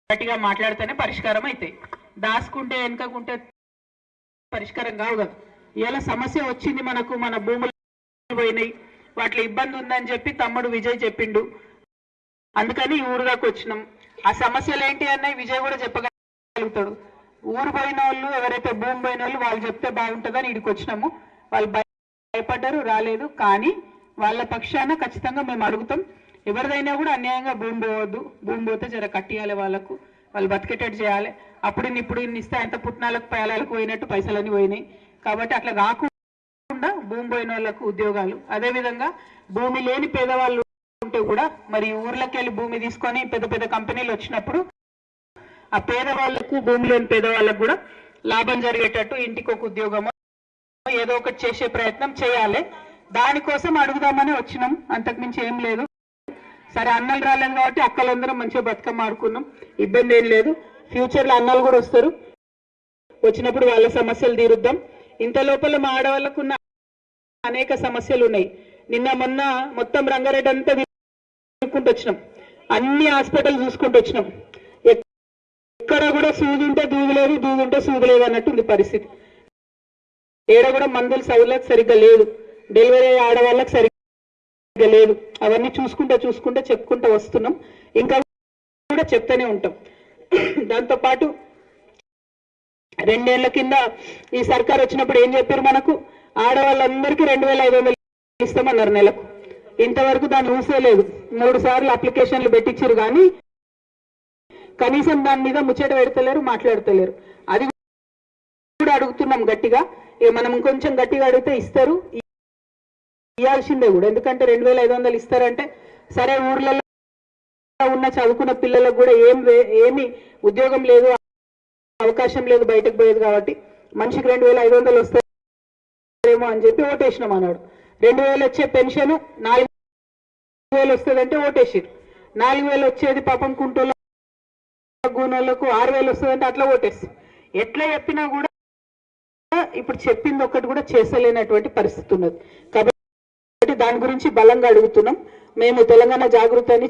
గట్టిగా మాట్లాడితేనే పరిష్కారం అవుతాయి. దాచుకుంటే వెనకకుంటే పరిష్కారం కావు కదా. ఇలా సమస్య వచ్చింది మనకు, మన భూములు పోయినాయి, వాటిలో ఇబ్బంది ఉందని చెప్పి తమ్ముడు విజయ్ చెప్పిండు. అందుకని ఈ ఊరు దాకా వచ్చినాం. ఆ సమస్యలు ఏంటి అన్నవి విజయ్ కూడా చెప్పగలుగుతాడు. ఊరు పోయిన వాళ్ళు, ఎవరైతే భూమి పోయిన వాళ్ళు, వాళ్ళు చెప్తే బాగుంటుందని ఇక్కడికి వచ్చినాము. వాళ్ళు భయపడ్డారు, రాలేదు. కానీ వాళ్ళ పక్షాన ఖచ్చితంగా మేము అడుగుతాం. ఎవరిదైనా కూడా అన్యాయంగా భూమి పోవద్దు. భూమి పోతే జర కట్టియాలి, వాళ్ళకు వాళ్ళు బతికేటట్టు చేయాలి. అప్పుడు ఇన్ని ఇస్తే అంత పుట్నాలకు పేలాలకు పోయినట్టు పైసలన్నీ పోయినాయి. కాబట్టి అట్లా కాకుండా భూమి పోయిన వాళ్ళకు ఉద్యోగాలు, అదేవిధంగా భూమి లేని పేదవాళ్ళు ఉంటే కూడా మరి ఊర్లోకి వెళ్ళి భూమి తీసుకొని పెద్ద పెద్ద కంపెనీలు వచ్చినప్పుడు ఆ పేదవాళ్లకు, భూమి లేని పేదవాళ్ళకు కూడా లాభం జరిగేటట్టు ఇంటికి ఒక ఉద్యోగమో ఏదో ఒకటి చేసే ప్రయత్నం చేయాలి. దానికోసం అడుగుదామని వచ్చినాం, అంతకుమించి ఏం లేదు. సరే, అన్నలు రాలేదు కాబట్టి అక్కలందరం మంచిగా బతుకమ్మ ఆడుకున్నాం, ఇబ్బంది ఏం లేదు. ఫ్యూచర్లో అన్నలు కూడా వస్తారు, వచ్చినప్పుడు వాళ్ళ సమస్యలు తీరుద్దాం. ఇంత లోపల మా ఆడవాళ్ళకున్న అనేక సమస్యలు ఉన్నాయి. నిన్న మొన్న మొత్తం రంగారెడ్డి అంతా తిరుగుకుంటూ వచ్చినాం, అన్ని హాస్పిటల్ చూసుకుంటూ వచ్చినాం. ఎక్కడ కూడా సూదుంటే దూదులేదు, దూదుంటే సూదులేదు అన్నట్టుంది పరిస్థితి. ఏడ కూడా మందులు సౌలభ్యం సరిగ్గా లేదు, డెలివరీ ఆడవాళ్ళకి సరిగ్గా లేదు. అవన్నీ చూసుకుంటూ చెప్పుకుంటూ వస్తున్నాం, ఇంకా కూడా చెప్తూనే ఉంటాం. దాంతోపాటు 2 ఏళ్ల కింద ఈ సర్కార్ వచ్చినప్పుడు ఏం చెప్పారు, మనకు ఆడవాళ్ళందరికీ 2500 ఇస్తామన్నారు నెలకు. ఇంతవరకు దాన్ని ఊసేలేదు. 3 సార్లు అప్లికేషన్లు పెట్టించారు, కానీ కనీసం దాని మీద ముచ్చట పెడతలేరు, మాట్లాడతలేరు. అది కూడా అడుగుతున్నాం గట్టిగా. మనం కొంచెం గట్టిగా అడిగితే ఇస్తారు, ఇవ్వాల్సిందే కూడా. ఎందుకంటే 2500 ఇస్తారంటే సరే, ఊర్లలో ఉన్న చదువుకున్న పిల్లలకు కూడా ఏమి ఉద్యోగం లేదు, అవకాశం లేదు బయటకు పోయేది. కాబట్టి మనిషికి 2500 వస్తారేమో అని చెప్పి ఓటేసినాం అన్నాడు. 2000 వచ్చే పెన్షన్ 4000 వస్తుందంటే ఓటేసిరు. 4000 వచ్చేది పాపం కుంటోళ్ళ గూనోళ్ళకు 6000 వస్తుందంటే అట్లా ఓటేసి, ఎట్లా చెప్పినా కూడా ఇప్పుడు చెప్పింది ఒక్కటి కూడా చేసలేనటువంటి పరిస్థితి ఉన్నది. కాబట్టి దాని గురించి బలంగా అడుగుతున్నాం. మేము తెలంగాణ జాగృతి అని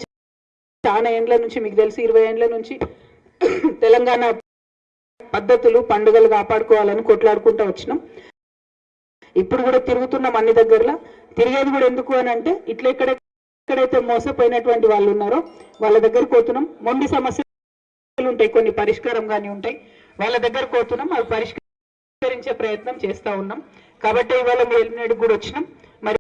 చాలా ఏండ్ల నుంచి, మీకు తెలిసి 20 ఏండ్ల నుంచి తెలంగాణ పద్ధతులు, పండుగలు కాపాడుకోవాలని కొట్లాడుకుంటూ వచ్చినాం. ఇప్పుడు కూడా తిరుగుతున్నాం అన్ని దగ్గరలో. తిరిగేది కూడా ఎందుకు అని అంటే, ఇట్లా ఎక్కడైతే మోసపోయినటువంటి వాళ్ళు ఉన్నారో వాళ్ళ దగ్గరకు పోతున్నాం. మొండి సమస్యలు ఉంటాయి, కొన్ని పరిష్కారం కానీ ఉంటాయి, వాళ్ళ దగ్గరకు పోతున్నాం, అవి పరిష్కరించే ప్రయత్నం చేస్తూ ఉన్నాం. కాబట్టి ఇవాళ మీ ఎలిమినేట్కి కూడా వచ్చినాం. మరి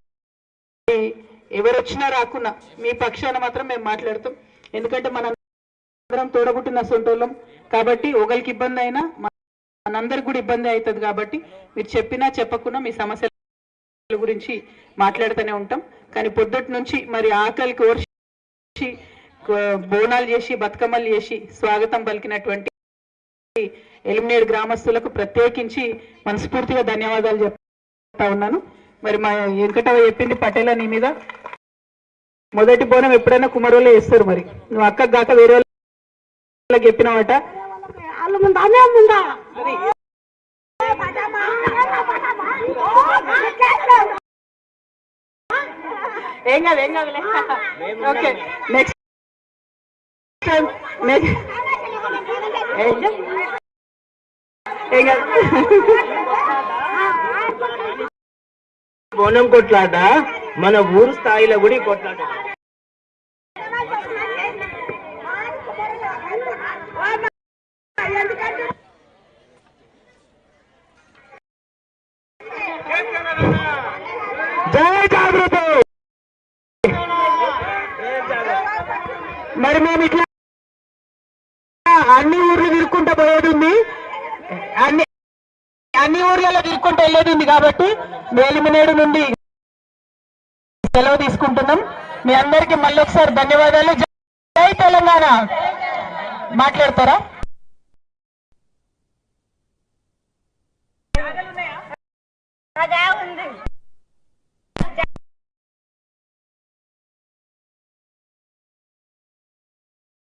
ఎవరు వచ్చినా రాకున్నా మీ పక్షాన మాత్రం మేము మాట్లాడుతాం. ఎందుకంటే మనందరం తోడబుట్టిన సొంతోళ్ళం. కాబట్టి ఒకరికి ఇబ్బంది అయినా మనందరికి కూడా ఇబ్బంది అవుతుంది. కాబట్టి మీరు చెప్పినా చెప్పకున్నా మీ సమస్యల గురించి మాట్లాడుతూనే ఉంటాం. కానీ పొద్దుటి నుంచి మరి ఆకలికి ఓర్చి బోనాలు చేసి, బతుకమ్మలు చేసి స్వాగతం పలికినటువంటి ఎలిమినేట్ గ్రామస్తులకు ప్రత్యేకించి మనస్ఫూర్తిగా ధన్యవాదాలు చెప్తా ఉన్నాను. మరి మా వెంకటవ చెప్పింది, పటేల నీ మీద మొదటి బోనం ఎప్పుడైనా కుమారులే వేస్తారు. మరి నువ్వు అక్కకు గాక వేరే వాళ్ళకి చెప్పినావట. ఏం కాదు. ఓకే, నెక్స్ట్ బోనం కొట్లాట మన ఊరు స్థాయిలో కూడా కొట్లాట. జై జాగృతి. మరి మేము ఇట్లా అన్ని ఊర్లు తిరుక్కుంటూ పోయేది ఉంది, అన్ని ఊర్లలో తిరుక్కుంటూ వెళ్ళేది ఉంది. కాబట్టి ఎలిమినేట్ నుండి సెలవు తీసుకుంటున్నాం. మీ అందరికీ మళ్ళీ ఒకసారి ధన్యవాదాలు. జై తెలంగాణ. మాట్లాడతారా?